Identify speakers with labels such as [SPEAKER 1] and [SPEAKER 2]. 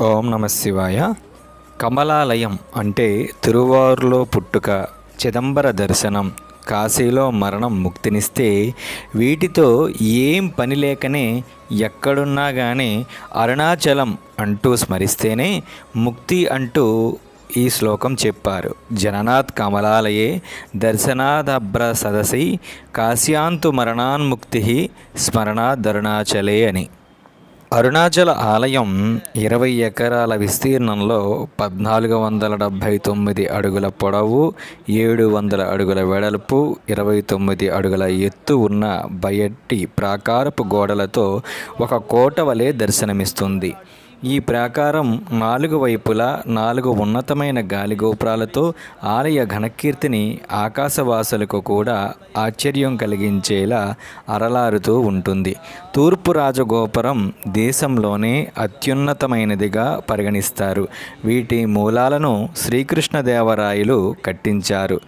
[SPEAKER 1] ఓం నమ శివాయ. కమలాలయం అంటే తిరువారులో పుట్టుక, చిదంబర దర్శనం, కాశీలో మరణం ముక్తినిస్తే వీటితో ఏం పని లేకనే ఎక్కడున్నా కానీ అరుణాచలం అంటూ స్మరిస్తేనే ముక్తి అంటూ ఈ శ్లోకం చెప్పారు. జననాత్ కమలాలయే దర్శనాదభ్ర సదసి కాశ్యాంతు మరణాన్ముక్తి స్మరణాదరుణాచలే అని. అరుణాచల ఆలయం 20 ఎకరాల విస్తీర్ణంలో 1479 అడుగుల పొడవు, 700 అడుగుల వెడల్పు, 29 అడుగుల ఎత్తు ఉన్న బయటి ప్రాకారపు గోడలతో ఒక కోట వలె దర్శనమిస్తుంది. ఈ ప్రాకారం 4 వైపులా 4 ఉన్నతమైన గాలిగోపురాలతో ఆలయ ఘనకీర్తిని ఆకాశవాసులకు కూడా ఆశ్చర్యం కలిగించేలా అరలారుతూ ఉంటుంది. తూర్పు రాజగోపురం దేశంలోనే అత్యున్నతమైనదిగా పరిగణిస్తారు. వీటి మూలాలను శ్రీకృష్ణదేవరాయలు కట్టించారు.